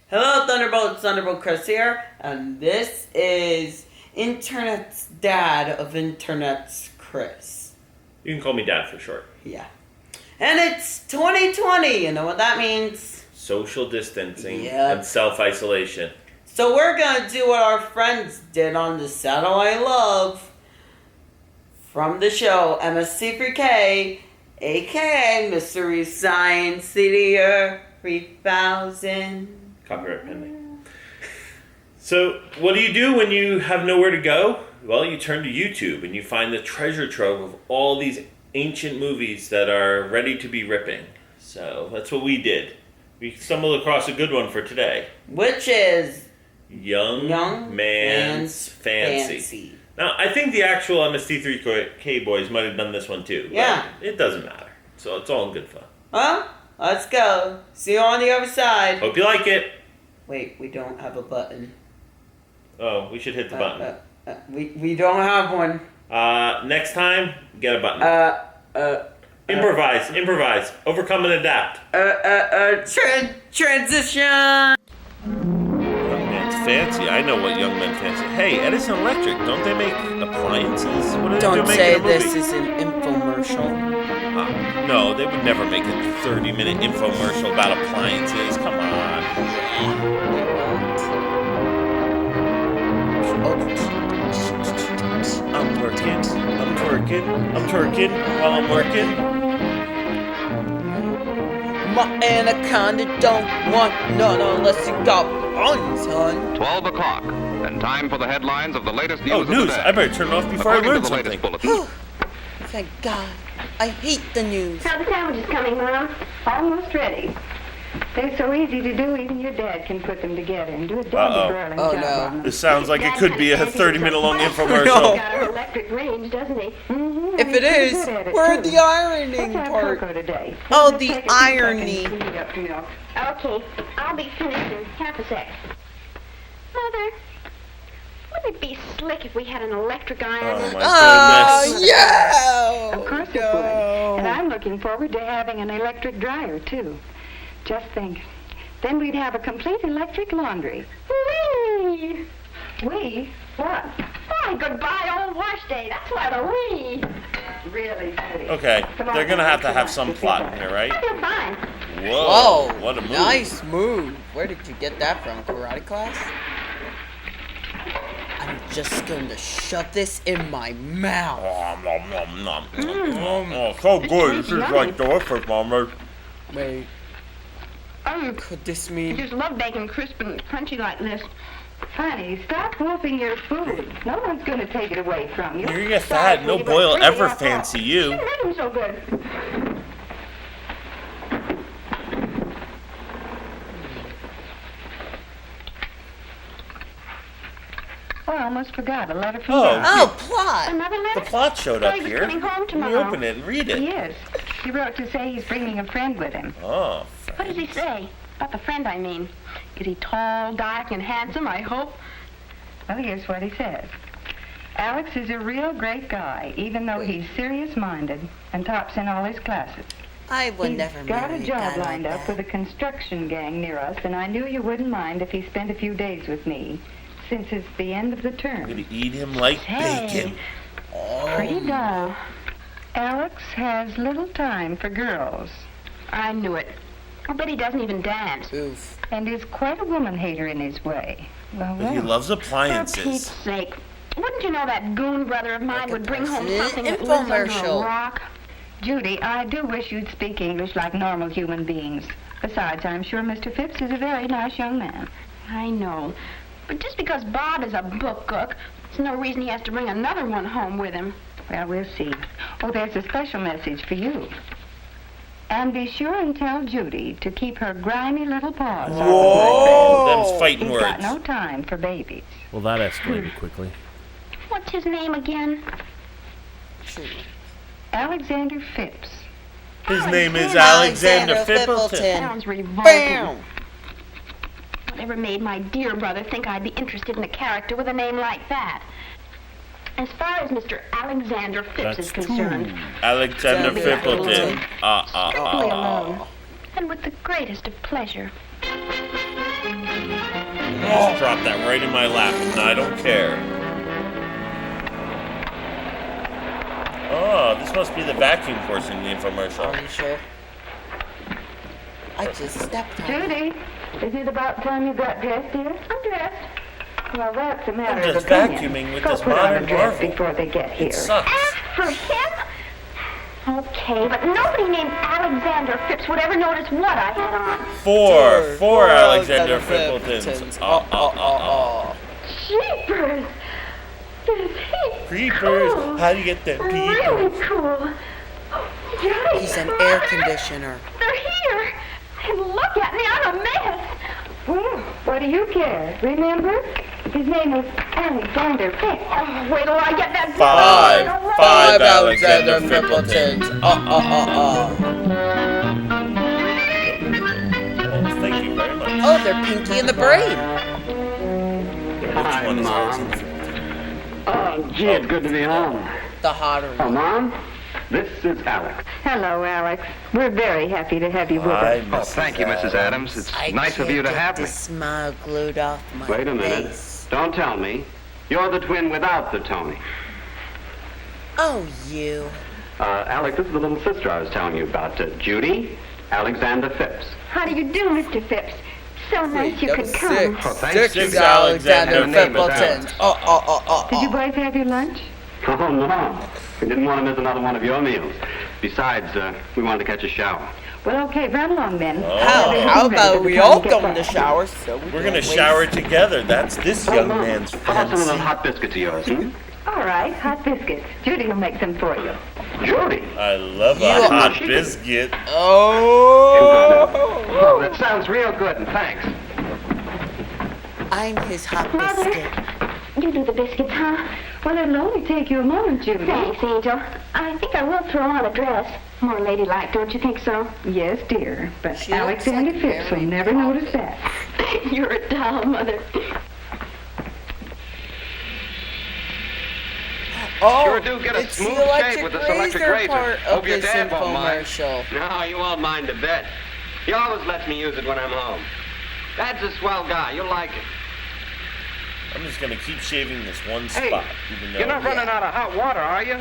Hello, Thunderbolt. Thunderbolt Chris here, and this is Internet's dad of Internet's Chris. You can call me Dad for short. Yeah. And it's 2020, you know what that means? Social distancing Yep. and self-isolation. So we're gonna do what our friends did on the Satellite Love from the show MSC3K, aka Mystery Science City 3000. Copyright pending. So, what do you do when you have nowhere to go? Well, you turn to YouTube and you find the treasure trove of all these ancient movies that are ready to be ripping. So, that's what we did. We stumbled across a good one for today. Which is Young Man's Fancy. Now, I think the actual MST3K boys might have done this one too. Yeah. It doesn't matter. So, it's all in good fun. Well, let's go. See you on the other side. Hope you like it. Wait, we don't have a button. Oh, we should hit the button. We don't have one. Next time, get a button. Improvise. Overcome and adapt. Transition. Young Man's Fancy. I know what Young Man's Fancy. Hey, Edison Electric, don't they make appliances? What do they do Don't making say a movie? this is an infomercial. No, they would never make a 30-minute infomercial about appliances. Come on. I'm twerking while I'm working. My anaconda don't want none unless you got buns, hun. 12 o'clock, and time for the headlines of the latest news of the News. day. I better turn it off before According I learn to the latest something. bulletin, Thank God. I hate the news. How the sandwiches coming, Mom? Almost ready. They're so easy to do, even your dad can put them together and do a Uh-oh. burling Oh, job no. on them. This sounds like it Dad's could be a got 30-minute long He's infomercial. got an electric range, doesn't he? Mm-hmm. If it is, where's the ironing Let's have part? cocoa today. Oh, Just the take a few seconds irony. to heat up the milk. Okay, I'll be finished in half a sec. Mother, wouldn't it be slick if we had an electric iron? Oh my Oh, goodness. yeah! Of course it would. And I'm looking forward to having an electric dryer, too. Just think. Then we'd have a complete electric laundry. Whee! We? What? Why, goodbye, old wash day. That's why the wee. Really, Judy. Okay, Come on, they're gonna have to come have on, some just plot get in here, I right? feel fine. Whoa, Whoa, what a move. nice move. Where did you get that from? Karate class? I'm just going to shove this in my mouth. Nom, nom, nom, nom. Oh, so good. This is like delicious, Mama. Wait, could this I mean... just love bacon crisp and crunchy like this. Honey, stop wolfing your food. No one's going to take it away from you. You're gonna get fat. No boy will ever fancy you. Didn't hurt him so good. Oh, I almost forgot. A letter from Oh. Dad. Oh, plot! Another letter? The plot showed up He was here. coming home Let me tomorrow. open it and read He it. is. He wrote to say he's bringing a friend with him. Oh, What does he say? About the friend, I mean. Is he tall, dark, and handsome, I hope? Well, here's what he says. Alex is a real great guy, even though he's serious-minded and tops in all his classes. I would He's never got a marry a job guy like lined up that. with a construction gang near us, and I knew you wouldn't mind if he spent a few days with me, since it's the end of the I'm term. gonna eat him like Hey. bacon. Pretty dull. Alex has little time for girls I knew it. I bet he doesn't even dance. Oof. and is quite a woman hater in his way. Well, But he well. loves For Pete's appliances. sake. Wouldn't you know that goon brother of mine Like would a bring home person. something that lives under a Infomercial. rock? Judy, I do wish you'd speak English like normal human beings. Besides, I'm sure Mr. Phipps is a very nice young man. I know. But just because Bob is a book cook, it's no reason he has to bring another one home with him. Well, we'll see. Oh, there's a special message for you. And be sure and tell Judy to keep her grimy little paws off of my Oh, them's bed. fighting He's got words. no time for babies. Well, that escalated quickly. What's his name again? Alexander Phipps. His name is Alexander Alexander Fippleton. Sounds revolting. Bam! Whatever made my dear brother think I'd be interested in a character with a name like that? As far as Mr. Alexander Phipps is concerned, Alexander Fippleton. strictly alone, and with the greatest of pleasure. Just drop that right in my lap, and I don't care. Oh, this must be the vacuum portion of the infomercial. Are you sure? I just stepped on it. Judy, is it about time you got dressed, dear? I'm dressed. Well, that's a matter I'm of just opinion. vacuuming with Go this put on modern a dress marvel. before they get here. It sucks. Ask for him? Okay, but nobody named Alexander Phipps would ever notice what I had on. Four Alexander Fippletons. Jeepers! Is he Creepers. cool? How do you get them Really peepers? cool. Yikes. He's an air conditioner. They're here. And look at me, I'm a mess. Well, what do you care? Remember? His name was Alexander Phipps. Oh, wait till I get that Five Alexander Fippletons. Oh, thank you very much. Oh, they're Pinky and the Brain. Which one is Alexander Fippleton? Oh, gee, it's good to be home. The hotter Oh, one. Mom, this is Alex. Hello, Alex. We're very happy to have you with Hi, us. Oh, thank you, Mrs. Adams. It's I nice of can't you to get have me. this smile glued off my Wait a minute. face. Don't tell me. You're the twin without the Tony. Oh, you. Alex, this is the little sister I was telling you about. Judy Alexander Phipps. How do you do, Mr. Phipps? So nice you That could was come. six. Oh, thanks. Six Alexander Alexander Fippletons. Oh. Did you boys have your lunch? Oh, no. We didn't want to miss another one of your meals. Besides, we wanted to catch a shower. Well, okay, run along then. How about we all go in the shower so We're gonna shower together. That's this young man's How about some of those fancy. hot biscuits of yours, hmm? All right, hot biscuits. Judy will make some for you. Judy. I love a You- hot biscuit. Oh. Oh, that sounds real good, and thanks. I'm his hot Mother, biscuit. you do the biscuits, huh? Well, it'll only take you a moment, Judy. Thanks, Angel. I think I will throw on a dress. More ladylike, don't you think so? Yes, dear. But She looks Alexander like Phipps will Mary never notice that. You're a doll, Mother. Oh, Sure do get a it's smooth the shave electric with this electric razor. part of Hope your this dad won't mind. infomercial. No, you won't mind a bit. He always lets me use it when I'm home. Dad's a swell guy. You'll like it. I'm just gonna keep shaving this one Hey, spot, even though. you're not running out of hot water, are you?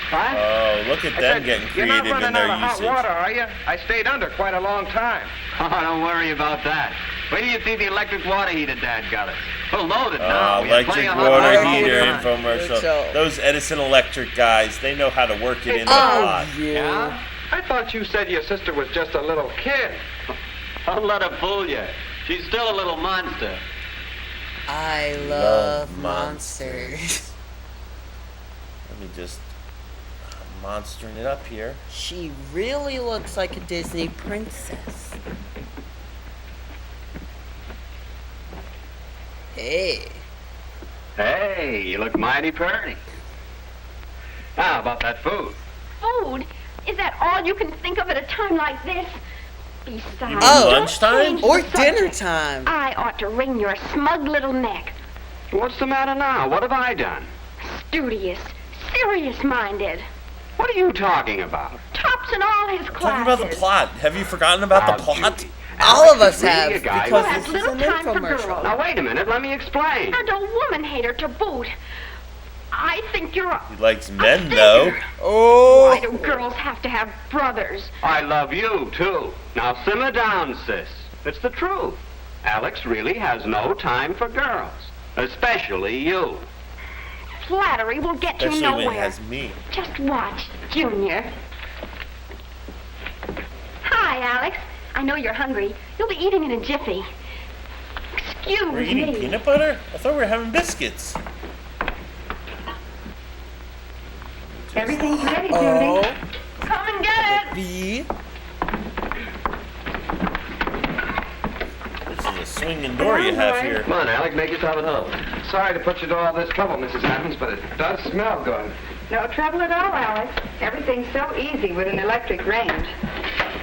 What? Oh, look at I them said, getting you're not creative in running their out of hot usage. water, are you? I stayed under quite a long time. Oh, don't worry about that. Wait till you see the electric water heater Dad got us. We'll load it now. We have Electric plenty of hot water all the heater time. infomercial. So- Those Edison Electric guys, they know how to work it in the Oh, pot. you. Yeah? I thought you said your sister was just a little kid. Don't let her fool you. She's still a little monster. I Love love monsters. Let me just monstering it up here. She really looks like a Disney princess. Hey. Hey, you look mighty pretty. How about that food? Food? Is that all you can think of at a time like this? Besides, You mean Oh. lunchtime? change the Or subject. dinner time. I ought to wring your smug little neck. What's the matter now? What have I done? Studious, serious-minded. What are you talking about? Tops in all his classes. Talking about the plot. Have you forgotten about the Now, plot? Judy, All Alex of us is really have, a guy because who- has this is little an time for infomercial. girls. Now, wait a minute. Let me explain. And a woman hater to boot. I think you're a... He likes a men, though. stinker. Oh. Why do girls have to have brothers? I love you, too. Now, simmer down, sis. It's the truth. Alex really has no time for girls. Especially you. Flattery will get you Especially when it nowhere. has me. Just watch, Junior. Hi, Alex. I know you're hungry. You'll be eating in a jiffy. Excuse We're eating me. peanut butter? I thought we were having biscuits. Everything's ready, Judy. Oh. Come and get it. B. This is a swinging door you have here. Come on, Alex. Make yourself at home. Sorry to put you to all this trouble, Mrs. Adams, but it does smell good. No trouble at all, Alex. Everything's so easy with an electric range.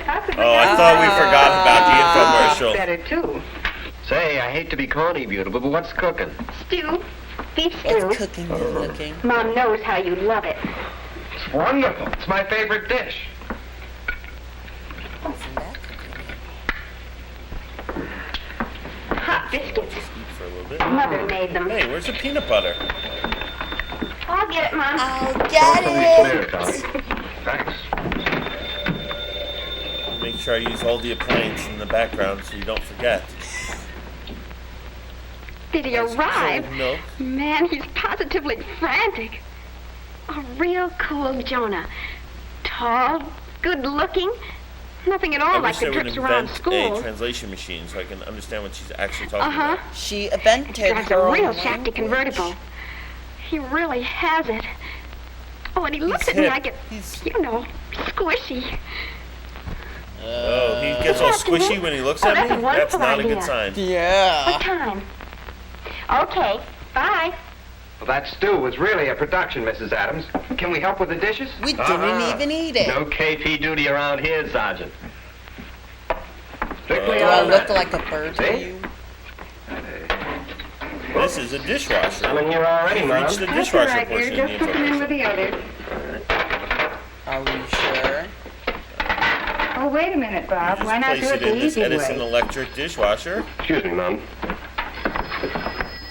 Possibly Oh, I thought we forgot about the infomercial. better, too. Say, I hate to be corny, beautiful, but what's cooking? Stew. Beef It's stew. cooking, good looking. Mom knows how you love it. It's wonderful. It's my favorite dish. Isn't that cooking? bit. Mother made them. Hey, where's the peanut butter? I'll get it, Mom. I'll get it. Thanks. Make sure I use all the appliances in the background so you don't forget. Did he Nice arrive? cold milk. Man, he's positively frantic. A real cool Jonah. Tall, good looking. Nothing at I all wish like they the would trips around invent a school. translation machine so I can understand what she's actually talking Uh-huh. about. She invented Drives her a own real language. shafty convertible. He really has it. Oh, and he looks He's at me hip. like it's, He's- squishy. Oh, he gets all squishy when he looks Oh, at that's me? a wonderful That's not a idea. good sign. What Yeah. time? Okay, bye. Well, that stew was really a production, Mrs. Adams. Can we help with the dishes? We didn't even eat it. No KP duty around here, Sergeant. Strictly Do I look automatic. like a bird to See? you? This is a dishwasher. I'm in here already, We've Mom. reached the That's all dishwasher right, dear. portion of Just the put them in with information. the others. Are we sure? Oh, wait a minute, Bob. Just Why not place do it it the in this easy Edison way? electric dishwasher. Excuse me, Mom.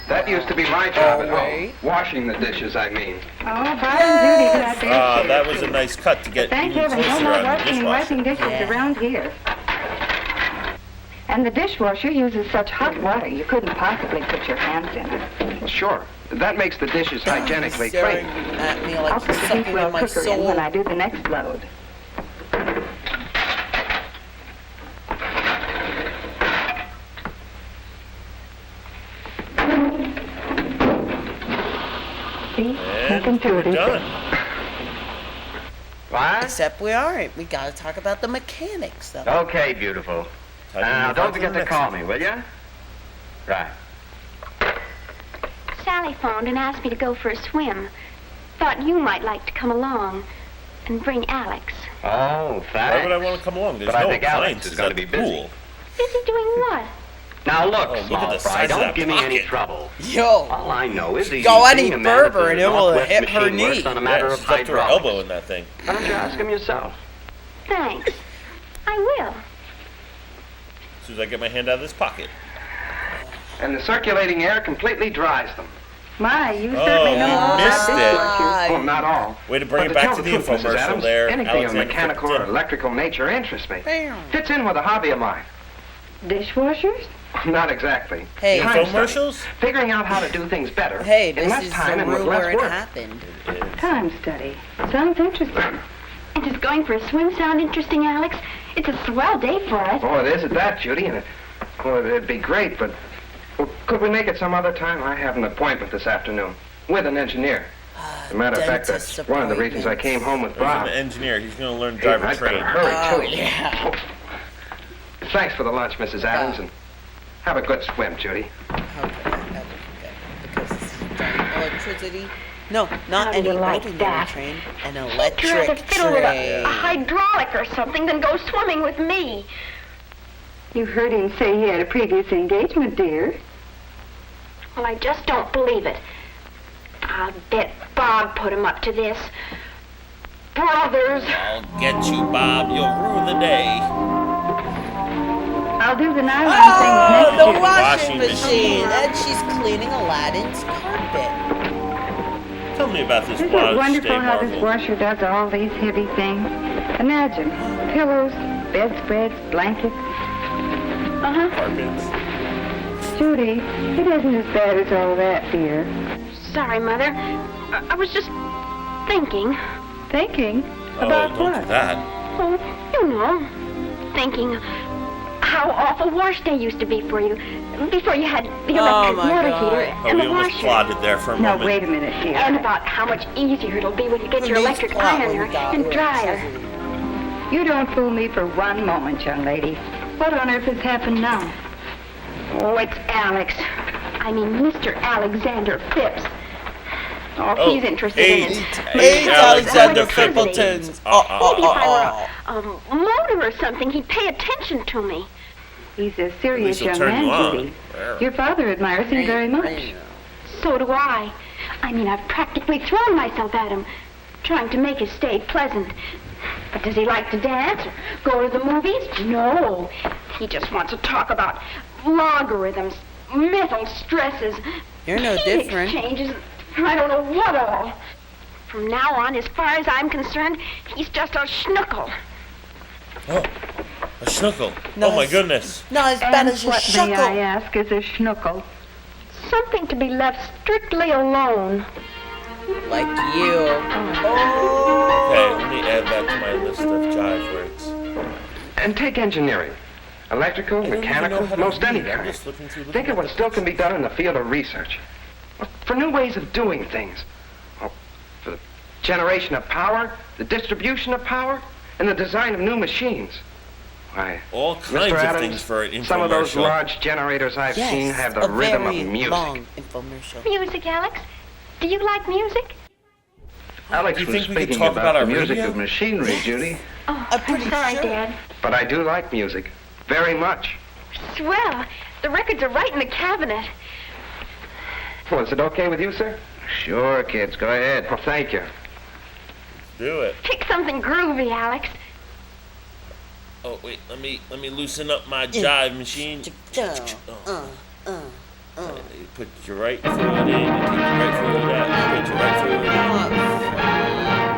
That used to be my job at home. Alright. Washing the dishes, I mean. Oh, Bob and Judy's out there. That was a nice cut to get Thank even heaven, no closer more on the washing and dishwasher. wiping dishes Yeah. around here. And the dishwasher uses such hot water you couldn't possibly put your hands in it. Sure. That makes the dishes hygienically Staring clean. at me I'll like put he's the sucking deep well in my cooker in soul. when I do the next load. See? Nothing And to we're it, is there? done. What? Except we aren't. We gotta talk about the mechanics of it. Okay, beautiful. Time to Now, move don't on to forget the to next call one. me, will you? Right. Sally phoned and asked me to go for a swim. Thought you might like to come along and bring Alex. Oh, Why would I thanks. want to come along? There's But I no think Alex appliances is gonna at be the busy. pool. Busy doing what? Now, look, Oh, look at small the fry, size of don't that give me any pocket. trouble. Yo, All I know is he's Go any being a man at further the and it will Northwest hit her Machine Works knee. on a matter Yeah, of she's up to her hydraulics. elbow in that thing. Why don't you ask him yourself? Thanks. I will. As soon as I get my hand out of this pocket. And the circulating air completely dries them. My, you Oh, certainly know you all missed about it. dishwashers. Well, not all. Way to bring But it back tell to the truth, Mrs. infomercial Adams, there. anything of Alexander mechanical or Fitton. electrical nature interests me. bam. Fits in with a hobby of mine. Dishwashers? Not exactly. Hey. Time study. Infomercials? Figuring out how to do things better. Hey, in this less is time the and with room where less it work. happened. Time study. Sounds interesting. And does going for a swim sound interesting, Alex? It's a swell day for us. Oh, it is at that, Judy, and it'd be great, but could we make it some other time? I have an appointment this afternoon with an engineer. As a matter of fact, Dentist that's one of the reasons I came home with There's Bob. an engineer. He's going to learn to Hey, drive a I'd better train. hurry, Oh, too. yeah. Thanks for the lunch, Mrs. Adams, and have a good swim, Judy. How could I ever forget? Because this is drawing electricity. No, How not do any you like ordinary that? train. An You'd rather electric fiddle with train. a hydraulic or something than go swimming with me. You heard him say he had a previous engagement, dear. Well, I just don't believe it. I'll bet Bob put him up to this. Brothers. I'll get you, Bob. You'll ruin the day. I'll do the nylon Oh, things the next year. washing Washing machine. machine. And she's cleaning Aladdin's carpet. Tell me about this Isn't it Watch wonderful Day how this Marvel. washer does all these heavy things? Imagine, pillows, bedspreads, blankets. Uh-huh. Carpets. Judy, it isn't as bad as all that, dear. Sorry, Mother. I was just thinking. Thinking Oh, about don't what? do that. Oh, you know. Thinking how awful wash day used to be for you. Before you had the electric my water God. heater Oh, and we the almost washer. plotted there for a No, moment. wait a minute, dear. And about how much easier it'll be when you get Who your needs electric plot when ironer you got and dryer. electricity? You don't fool me for one moment, young lady. What on earth has happened now? Oh, it's Alex. I mean, Mr. Alexander Phipps. Oh, Oh, he's interested eight. in it. Eight Alexander Electricity. Fippletons. Maybe if I were a motor or something, he'd pay attention to me. He's a At serious least he'll young turn man, you on. Judy. Your father admires him very much. So do I. I mean, I've practically thrown myself at him, trying to make his stay pleasant. But does he like to dance or go to the movies? No. He just wants to talk about logarithms, mental stresses. You're no heat different. Exchanges. I don't know what all. From now on, as far as I'm concerned, he's just a schnookle. Oh, a schnookle. No, Oh my goodness. Not as bad And as a what, may I shuckle. ask, is a schnookle? Something to be left strictly alone. Like you. Okay, let me add that to my list of jive words. And take engineering. Electrical, I don't even know mechanical, how to most read. any I'm kind. just looking through the Think of what still can be done in the field of research. For new ways of doing things. For the generation of power, the distribution of power, and the design of new machines. Why, All kinds Mr. of Adams, things for an infomercial. some of those large generators I've seen Yes, have the a rhythm of very music. long infomercial. Music, Alex? Do you like music? Alex Do you was think we could speaking talk about the our music radio? of machinery, Judy. Oh, I'm pretty sorry, sure. Dad. But I do like music. Very much. Swell. The records are right in the cabinet. Well, is it okay with you, sir? Sure, kids. Go ahead. Well, thank you. Do it. Pick something groovy, Alex. Oh wait, let me loosen up my jive machine. You put your right foot in, you take your right foot out, you put your right foot in.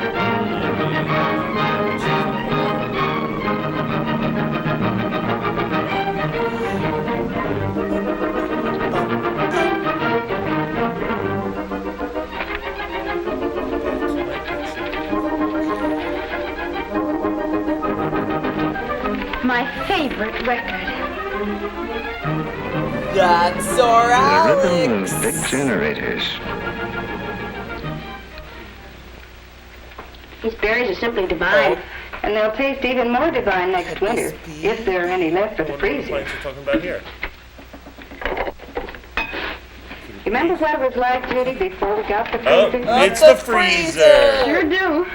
My favorite record. That's our Alex. generators. These berries are simply divine. And they'll taste even more divine next winter, if there are any left for the What freezer. plants are talking about here? Remember what it was like, Judy, before we got the Oh, freezer? it's the freezer. Sure do.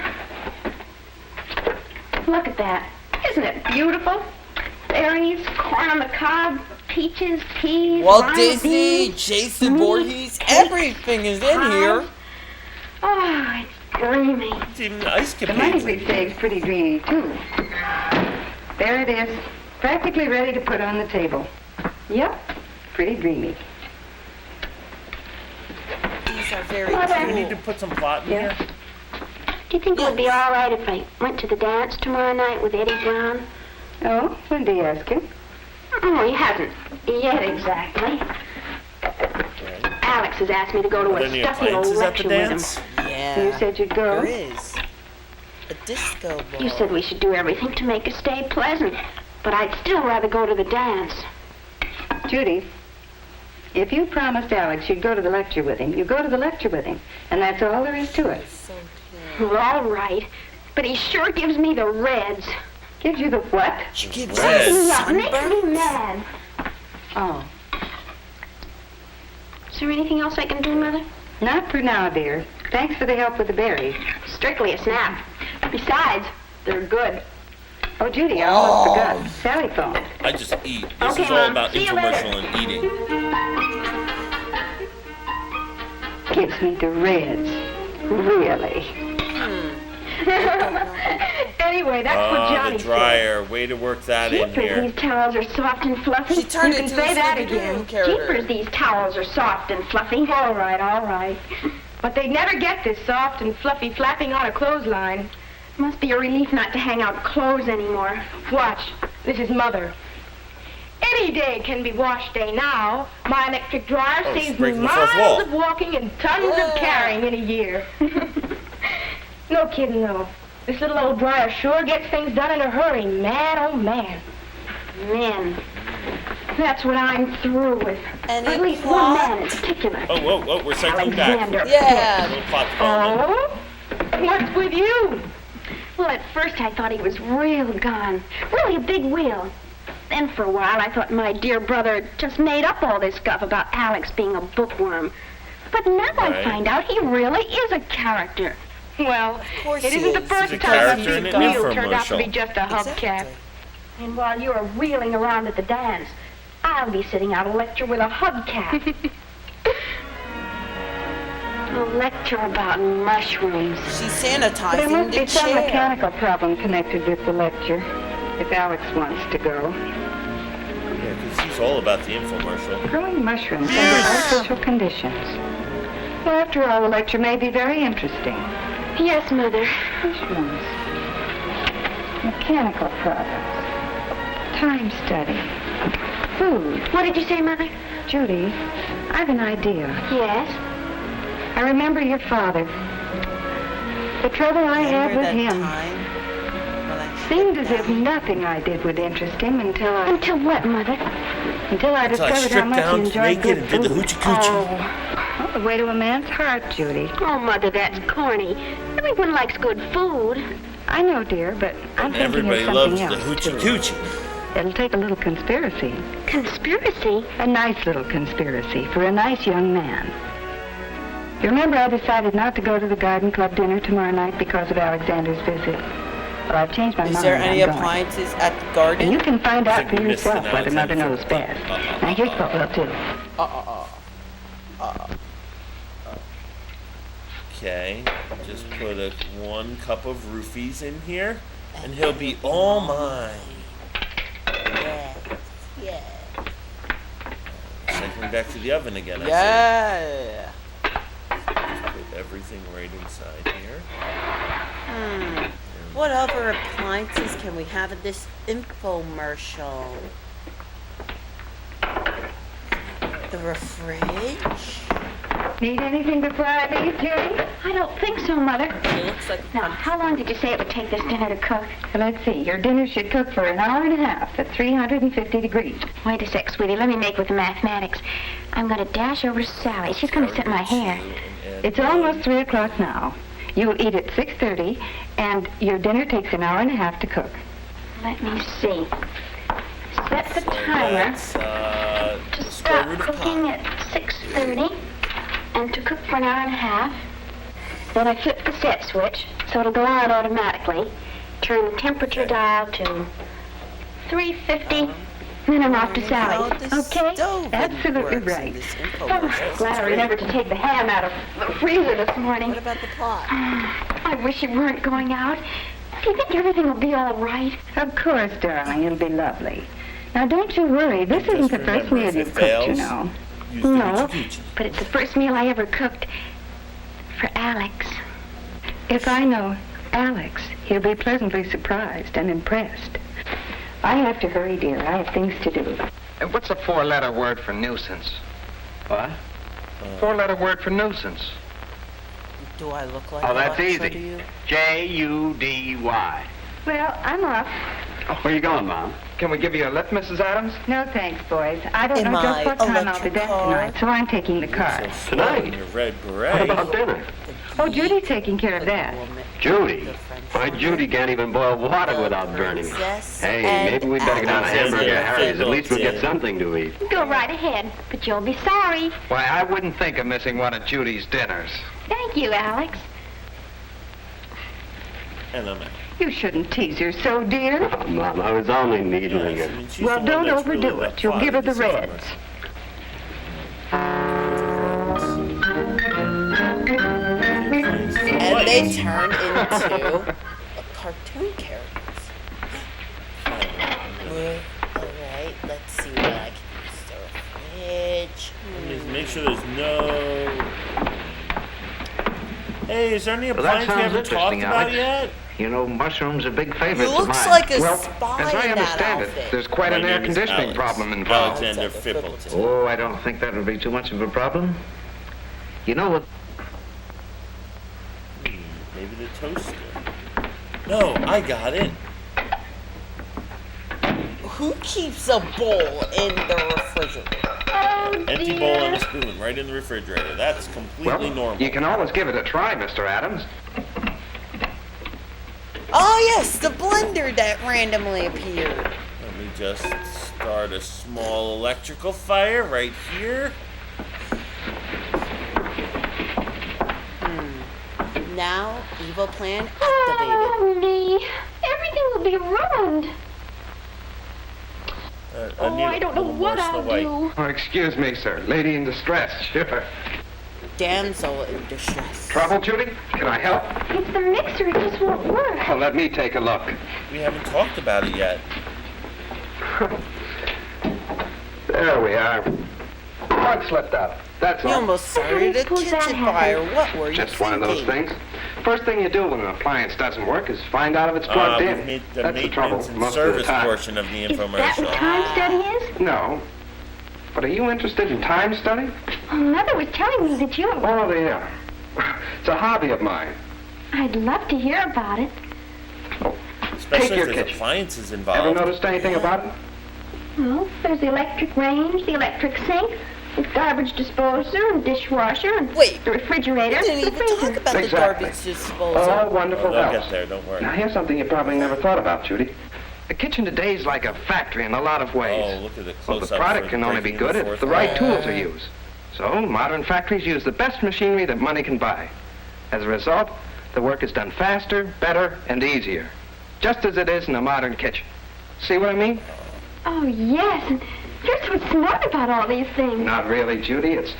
Look at that. Isn't it beautiful? Berries, corn on the cob, peaches, peas, Walt lima Disney, beans, Jason meat, Voorhees, everything is in here. Oh, it's dreamy. It's even ice The money capades. we saved's pretty dreamy, too. There it is, practically ready to put on the table. Yep, pretty dreamy. These are very Do we need to cool. put some plot in Yeah. here? Do you think it would be all right if I went to the dance tomorrow night with Eddie Brown? Oh, when did you ask him? Oh, he hasn't yet exactly. Alex has asked me to go to Are there a any stuffy old appliances at the lecture with him. dance? Yeah. You said you'd go? There is. A disco ball. You said we should do everything to make a stay pleasant, but I'd still rather go to the dance. Judy, if you promised Alex you'd go to the lecture with him, you go to the lecture with him. And that's all there is to it. So cute. Well, all right, but he sure gives me the reds. Gives you the what? She gives Red. you Yeah, makes sunburn. me mad. Oh, Is there anything else I can do, Mother? not for now, dear. Thanks for the help with the berries. Strictly a snap. Besides, they're good. Oh, Judy, I almost forgot. Sally phoned. I just eat. This Okay, is all Mom. about See you infomercial and eating. Gives me the reds. Really. Anyway, that's what Oh, Johnny the dryer. Way to work that in Jeepers, here. these towels are soft and fluffy. She turned you can into say a that Scooby-Doo again. character. Jeepers, these towels are soft and fluffy. All right, all right. But they'd never get this soft and fluffy flapping on a clothesline. Must be a relief not to hang out clothes anymore. Watch, this is Mother. Any day can be wash day now. My electric dryer Oh, it's saves me breaking the fourth wall. miles of walking and tons Yeah. of carrying in a year. No kidding, though. This little old dryer sure gets things done in a hurry. Man, oh man. Men. That's what I'm through with. Any Or at least one plot? man in particular. Oh, we're cycling back. Alexander. Yeah. Little plot development. Oh? What's with you? Well, at first I thought he was real gone. Really a big wheel. Then for a while I thought my dear brother just made up all this stuff about Alex being a bookworm. But now I Right. find out he really is a character. Well, course it he isn't the is. first He's a time a character in big an wheel turned out to be infomercial. just a hubcap. Exactly. And while you're wheeling around at the dance, I'll be sitting out a lecture with a hubcap. A lecture about mushrooms. She's There sanitizing must the be some chair. mechanical problem connected with the lecture, if Alex wants to go. Yeah, because he's all about the infomercial. Growing mushrooms under artificial conditions. Well, after all, the lecture may be very interesting. Yes, Mother. Mushrooms. Mechanical products. Time study. Food. What did you say, Mother? Judy, I've an idea. Yes? I remember your father. The trouble I had with him seemed as if nothing I did would interest him until I what, Mother? Until I Until I discovered how stripped much down he enjoyed naked good and did the food. hoochie coochie. Well, the way to a man's heart, Judy. Oh, Mother, that's corny. Everyone likes good food. I know, dear, but I'm thinking Everybody of loves something the else, hoochie too. coochie. It'll take a little conspiracy. Conspiracy? A nice little conspiracy for a nice young man. You remember I decided not to go to the garden club dinner tomorrow night because of Alexander's visit? Well, I've changed my mind. Is there any I'm going. appliances at the garden? And you can find I out think for we missed yourself an whether Mother Alexander knows best. Now, here's what we'll do. Okay, just put 1 cup of roofies in here, and he'll be all mine. Yeah. Send him back to the oven again. Yeah. Just put everything right inside here. What other appliances can we have in this infomercial? The fridge? Need anything before I leave, Judy? I don't think so, Mother. It looks like Now, how long did you say it would take this dinner to cook? Well, let's see. Your dinner should cook for an hour and a half at 350 degrees. Wait a sec, sweetie. Let me make with the mathematics. I'm going to dash over to Sally. She's going to set my hair. It's almost 3 o'clock now. You'll eat at 6:30, and your dinner takes an hour and a half to cook. Let me see. Set the timer to stop cooking at 6:30 and to cook for an hour and a half. Then I flip the set switch so it'll go on automatically. Turn the temperature dial to 350. Then I'm off to Sally's. Okay? Absolutely right. Glad I remembered to take the ham out of the freezer this morning. What about the pot? I wish you weren't going out. Do you think everything will be all right? Of course, darling. It'll be lovely. Now, don't you worry. This isn't the first remember, meal if it you've cooked, you fails, know. Use the No, hoochie coochie. but it's the first meal I ever cooked for Alex. If I know Alex, he'll be pleasantly surprised and impressed. I have to hurry, dear. I have things to do. What's a 4-letter word for nuisance? What? 4-letter word for nuisance. Do I look like Oh, that's Alexa easy. to you? Judy. Well, I'm off. Oh, where you going, Mom? Can we give you a lift, Mrs. Adams? No, thanks, boys. I don't In know just my what time I'll be electric back car. tonight, so I'm taking the car. So Tonight? in your red What beret. about dinner? Oh, Judy's taking care of that. Judy? Why, Judy can't even boil water without burning it. Hey, maybe we'd better go down to Hamburger Harry's. At least we'll get something to eat. Go right ahead, but you'll be sorry. Why, I wouldn't think of missing one of Judy's dinners. Thank you, Alex. And I'm out. You shouldn't tease her so, dear. Oh, Mom, I was only needling Yes, I it. mean, she's Well, the one don't that's really overdo that it. You'll give her the fond of reds. And they turn into cartoon characters. Alright, let's see what I can use. The fridge. Just make sure there's no... Hey, is there any Well, that appliance we sounds haven't talked interesting, about Alex. yet? You know, mushrooms are big He favorites of looks mine. like a Well, spy as I in that understand it, outfit. there's quite My an air name is conditioning Alex. problem involved. Alexander Fippleton. Oh, I don't think that would be too much of a problem. You know what? Maybe the toaster. No, I got it. Who keeps a bowl in the refrigerator? Oh, Empty bowl and a spoon right in the refrigerator. That's completely Well, normal. you can always give it a try, Mr. Adams. Oh yes, the blender that randomly appeared. Let me just start a small electrical fire right here. Now, evil plan activated. Oh, me. Everything will be ruined. Oh, I don't know what I'll do. Oh, excuse me, sir. Lady in distress, sure. Damsel in distress. Trouble, Judy? Can I help? It's the mixer. It just won't work. Well, let me take a look. We haven't talked about it yet. There we are. Plug slipped out. That's all. You almost started a Who's that kitchen happen? fire. What were you Just thinking? one of those things. First thing you do when an appliance doesn't work is find out if it's plugged in. The That's the trouble maintenance and most of the service time. portion of the Is that what infomercial. time study is? No. But are you interested in time study? Oh, Mother was telling me that you... Oh, yeah. It's a hobby of mine. I'd love to hear about it. Especially Take your if there's kitchen. appliances Ever involved. noticed anything about it? Well, there's the electric range, the electric sink, the garbage disposer, and dishwasher, and Wait, the refrigerator, We didn't the even freezer. talk about the Exactly. garbage disposal. All wonderful Oh, they'll helps. get there, don't worry. Now, here's something you probably never thought about, Judy. The kitchen today is like a factory in a lot of ways. Oh, look at the Well, close-up. the product for can only be breaking good the if fourth the wall. right tools are used. So, modern factories use the best machinery that money can buy. As a result, the work is done faster, better, and easier. Just as it is in a modern kitchen. See what I mean? Oh, yes. And you're so smart about all these things. Not really, Judy. It's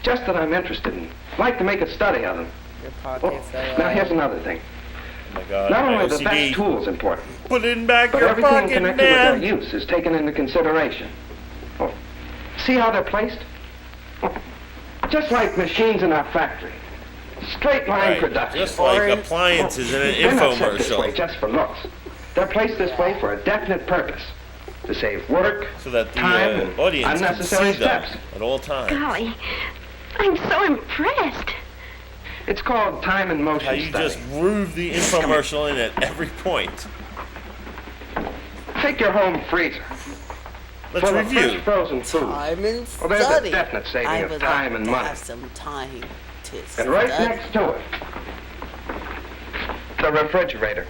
just that I'm interested in. Like to make a study of them. Your Oh, pocket fell now out. here's another thing. Oh my God. Not my only are the OCD. best tools important, Put it in back but your everything pocket, connected with their man. use is taken into consideration. Oh, see how they're placed? Oh, just like machines in our factory. Straight line Right, production. just like Orange. appliances in an They're not set this way infomercial. just for looks. They're placed this way for a definite purpose. To save work, So that the time, and audience can unnecessary see them steps. at all times. Golly, I'm so impressed. It's called time and motion How you study. just groove the infomercial in at every point. Take your home freezer. Let's full of review. fresh frozen food. Time and Well, there's a study. definite saving I of would time like and to money. have some time to And right study. next to it, the refrigerator.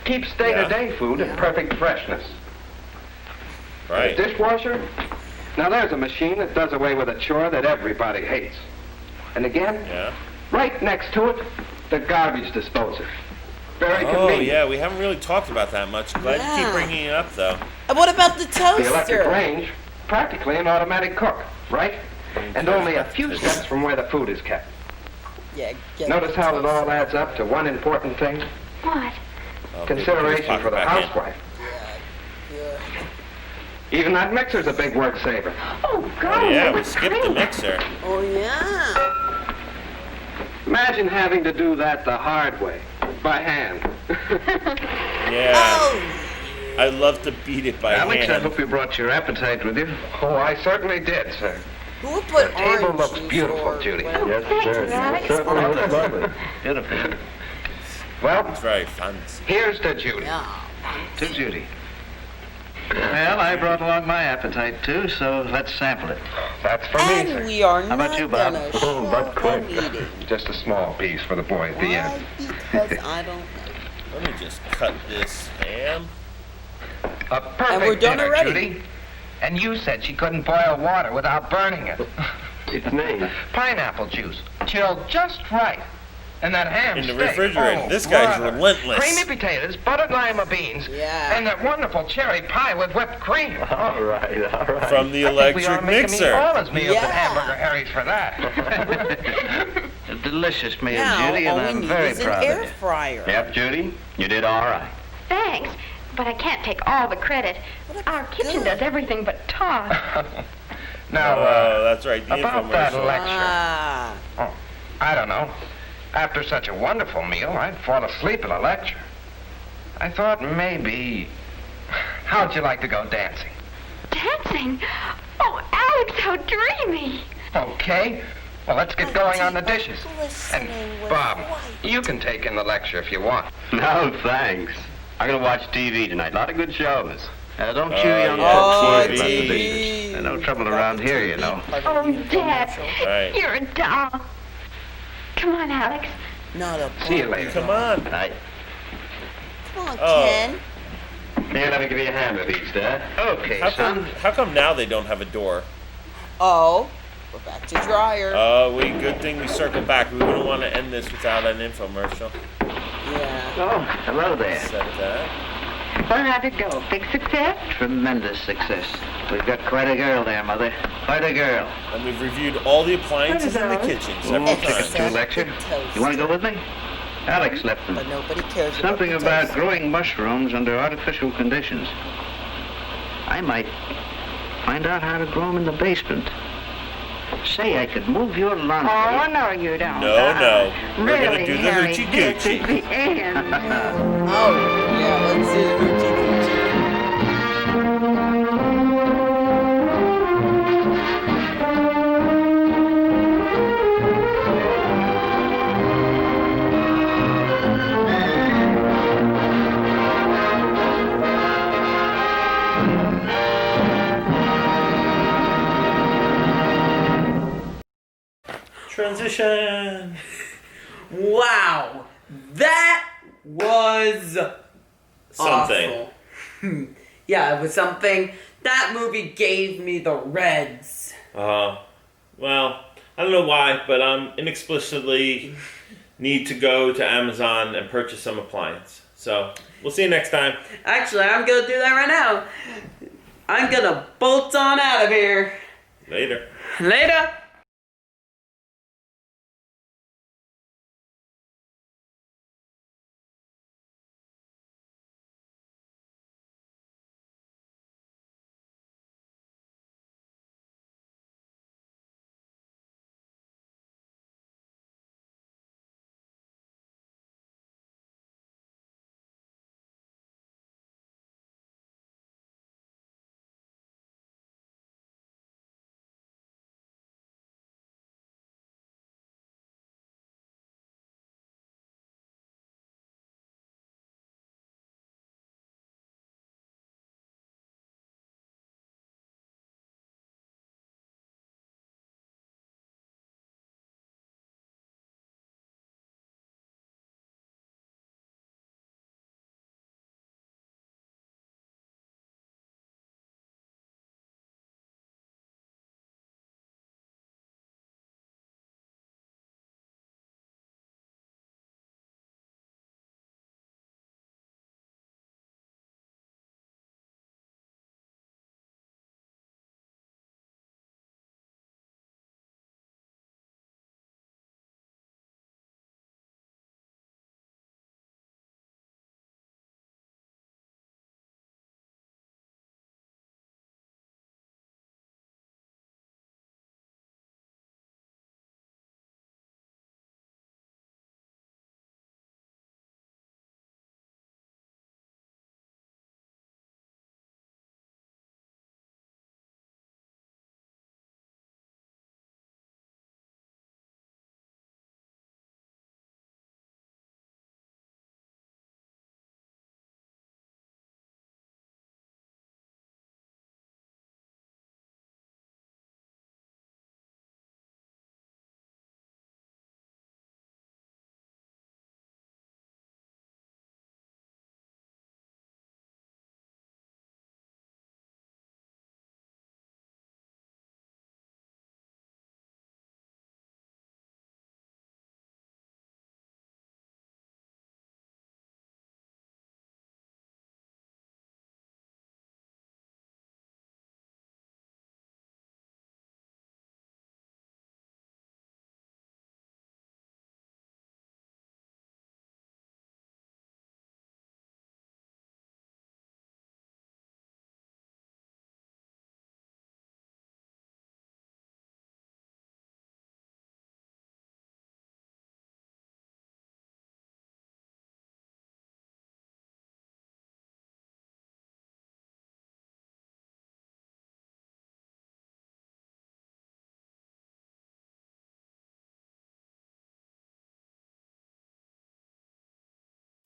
Keeps day-to-day food in perfect freshness. Right. The dishwasher. Now there's a machine that does away with a chore that everybody hates. And again, Yeah. right next to it, the garbage disposer. Very Oh, convenient. yeah, we haven't really talked about that much. Glad you keep Yeah. bringing it up, though. And what about the The electric toaster? range, practically an automatic cook, right? And only a few steps from where the food is kept. Yeah, get Notice the how it all toaster. adds up to one important thing? What? Oh, put Consideration your for the pocket back in. housewife. Yeah. Even that mixer's a big work saver. Oh, Oh, golly, yeah, that we was skipped the great. mixer. Oh, yeah. Imagine having to do that the hard way, by hand. Yeah. Oh, I'd love to beat it by Alex, I hand. hope you brought your appetite with you. Oh, I certainly did, sir. who would put The table orange looks juice beautiful, or Judy. whatever? Thank you, Alex. Beautiful. Well, It's very fancy. here's to Judy. Yeah. To Judy. Well, I brought along my appetite too, so let's sample it. That's for me, And sir. we are How about not you, Bob? gonna Oh, but shove quick. them eating. Just a small piece for the boy at the Why? end. Because I don't know. Let me just cut this ham. A perfect And we're done dinner, already. Judy. And you said she couldn't boil water without burning it. It's me. Pineapple juice, chilled just right. And that ham In the steak. refrigerator. Oh, This guy's brother. relentless. Creamy potatoes, buttered lima beans, Yeah. and that wonderful cherry pie with whipped cream. All right, all right. From the I think we ought electric to make him eat all mixer. his meals Yeah. at Hamburger Harry's for that. A delicious meal, Now, Judy, and all we I'm need very is an proud air of you. fryer. Yep, Judy, you did all right. Thanks, but I can't take all the credit. Our kitchen does everything but talk. Now, Oh, that's right, the about that infomercial. lecture. Ah. Oh, I don't know. After such a wonderful meal, I'd fall asleep at a lecture. I thought maybe... How'd you like to go dancing? Dancing? Oh, Alex, how dreamy. Okay. Well, let's get going on the dishes. And, Glistening with Bob, white. you can take in the lecture if you want. No, thanks. I'm going to watch TV tonight. A lot of good shows. Don't Oh, you young yeah, folks worry TV. about the dishes. There's no trouble around here, you know. Oh, Dad, Right. you're a doll. Come on, Alex. Not a See you later. Come on. Right. Come on, Oh. Ken. Here, let me give you a hand with these, Dad. Okay, son. How come now they don't have a door? Oh, we're back to dryer. Good thing we circled back. We wouldn't want to end this without an infomercial. Yeah. Oh, hello there. Set that. Well, how'd it go? Big success? Tremendous success. We've got quite a girl there, Mother. Quite a girl. And we've reviewed all the appliances in the kitchen several Tickets times. to a lecture. You want to go with me? Alex left them. But nobody cares Something about the about toast. growing mushrooms under artificial conditions. I might find out how to grow them in the basement. Say, I could move your laundry. Oh, no, you don't. No. We're Really, gonna do the Harry, hoochie this is coochie. the end. Oh, yeah, let's do the hoochie coochie. Transition. Wow, that was Something. awful. Yeah, it was something. That movie gave me the reds. Well, I don't know why, but I inexplicably need to go to Amazon and purchase some appliance. So, we'll see you next time. Actually, I'm gonna do that right now. I'm gonna bolt on out of here. Later. Later.